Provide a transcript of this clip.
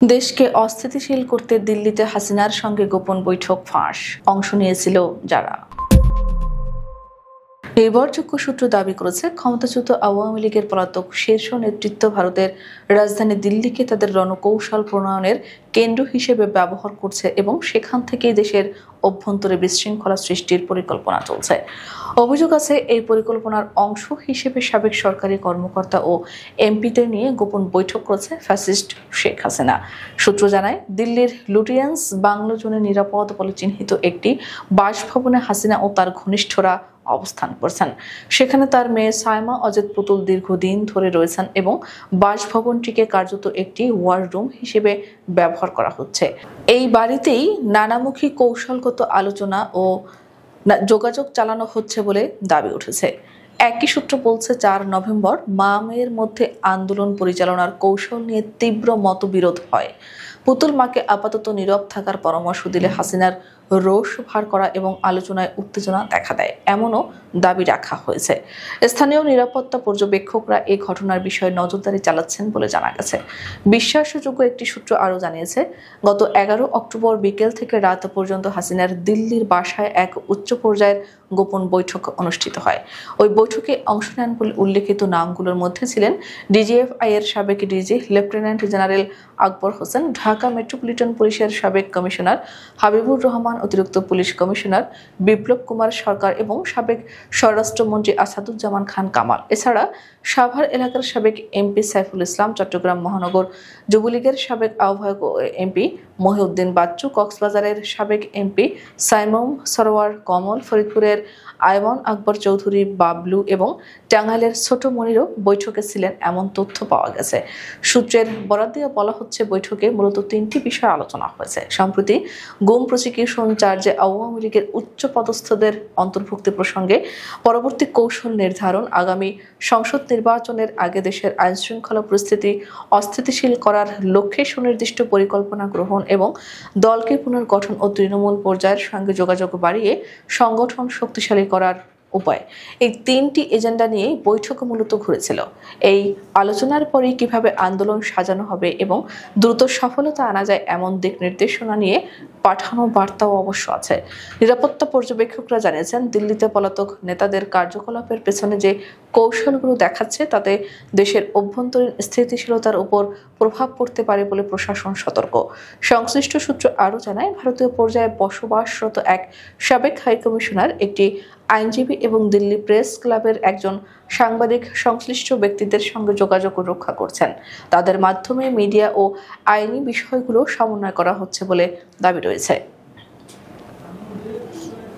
দেশকে অস্থিতিশীল করতে দিল্লিতে হাসিনার সঙ্গে গোপন বৈঠক ফাঁস। অংশ নিয়েছিল যারা নির্ভরযোগ্য সূত্র দাবি করেছে, ক্ষমতাচ্যুত আওয়ামী লীগের পলাতক শীর্ষ নেতৃত্ব ভারতের রাজধানী দিল্লিকে তাদের রণকৌশল প্রণয়নের কেন্দ্র হিসেবে ব্যবহার করছে এবং সেখান থেকেই দেশের অভ্যন্তরে বিশৃঙ্খলা সৃষ্টির পরিকল্পনা চলছে। অভিযোগ আছে, এই পরিকল্পনার অংশ হিসেবে সাবেক সরকারি কর্মকর্তা ও এমপিদের নিয়ে গোপন বৈঠক করেছে ফ্যাসিস্ট শেখ হাসিনা। সূত্র জানায়, দিল্লির লুটিয়েন্স বাংলো জোনে নিরাপদ বলে চিহ্নিত একটি বাসভবনে হাসিনা ও তার ঘনিষ্ঠরা অবস্থান করছেন। সেখানে তার মেয়ে সায়মা অজেদ পুতুল দীর্ঘদিন ধরে রয়েছেন এবং বাসভবনটিকে কার্যত একটি ওয়ার রুম হিসেবে ব্যবহার করা হচ্ছে। এই বাড়িতেই নানামুখী কৌশলগত আলোচনা ও যোগাযোগ চালানো হচ্ছে বলে দাবি উঠেছে। একই সূত্র বলছে, ৪ নভেম্বর মা মেয়ের মধ্যে আন্দোলন পরিচালনার কৌশল নিয়ে তীব্র মতবিরোধ হয়। পুতুল মাকে আপাতত নীরব থাকার পরামর্শ দিলে হাসিনার রোষ ভার করা এবং আলোচনায় উত্তেজনা দেখা দেয়, এমনও দাবি রাখা হয়েছে। স্থানীয় নিরাপত্তা পর্যবেক্ষকরা এই ঘটনার বিষয়ে নজরদারি চালাচ্ছেন বলে জানা গেছে। বিশ্বাসযোগ্য একটি সূত্র আরও জানিয়েছে, গত ১১ অক্টোবর বিকেল থেকে রাত পর্যন্ত হাসিনার দিল্লির বাসায় এক উচ্চ পর্যায়ের গোপন বৈঠক অনুষ্ঠিত হয়। ওই বৈঠকে অংশ নেন বলে উল্লেখিত নামগুলোর মধ্যে ছিলেন ডিজিএফআই এর সাবেক DG lieutenant general Akbar Hossain, Dhaka metropolitan পুলিশের সাবেক কমিশনার হাবিবুর রহমান, অতিরিক্ত পুলিশ কমিশনার বিপ্লব কুমার সরকার এবং সাবেক স্বরাষ্ট্রমন্ত্রী আসাদুজ্জামান খান কামাল। এছাড়া সাভার এলাকার সাবেক এমপি সাইফুল ইসলাম, চট্টগ্রাম মহানগর যুবলীগের সাবেক আহ্বায়ক এমপি মহিউদ্দিন বাচ্চু, কক্সবাজারের সাবেক এমপি সাইমুম সরোয়ার কমল, ফরিদপুরের আয়মন আকবর চৌধুরী বাবলু এবং টাঙ্গাইলের ছোট মনিরও বৈঠকে ছিলেন, এমন তথ্য পাওয়া গেছে। সূত্রের বরাত দিয়ে বলা হচ্ছে, বৈঠকে মূলত 3টি বিষয় আলোচনা হয়েছে। সম্প্রতি গুম প্রসিকিউশন চার্জে আওয়ামী লীগের উচ্চ পদস্থদের অন্তর্ভুক্তি প্রসঙ্গে পরবর্তী কৌশল নির্ধারণ, আগামী সংসদ নির্বাচনের আগে দেশের আইনশৃঙ্খলা পরিস্থিতি অস্থিতিশীল করার লক্ষ্যে সুনির্দিষ্ট পরিকল্পনা গ্রহণ এবং দলকে পুনর্গঠন ও তৃণমূল পর্যায়ের সঙ্গে যোগাযোগ বাড়িয়ে সংগঠন শক্তিশালী করার উপায়। এই 3টি এজেন্ডা নিয়ে বৈঠক মূলত ঘুরেছিল। এই আলোচনার পরেই কিভাবে আন্দোলন সাজানো হবে এবং দ্রুত সফলতা আনা যায় এমন দিক নির্দেশনা নিয়ে পাঠানো বার্তাও অবশ্য আছে। নিরাপত্তা পর্যবেক্ষকরা জানিয়েছেন, দিল্লিতে পলাতক নেতাদের কার্যকলাপের পেছনে যে কৌশলগুলো দেখাচ্ছে তাতে দেশের অভ্যন্তরীণ স্থিতিশীলতার উপর প্রভাব পড়তে পারে বলে প্রশাসন সতর্ক। সংশ্লিষ্ট সূত্র আরও জানায়, ভারতীয় পর্যায়ে বসবাসরত এক সাবেক হাইকমিশনার, একটি আইনজীবী এবং দিল্লি প্রেস ক্লাবের একজন সাংবাদিক সংশ্লিষ্ট ব্যক্তিদের সঙ্গে যোগাযোগ রক্ষা করছেন। তাদের মাধ্যমে মিডিয়া ও আইনি বিষয়গুলো সমন্বয় করা হচ্ছে বলে দাবি রয়েছে।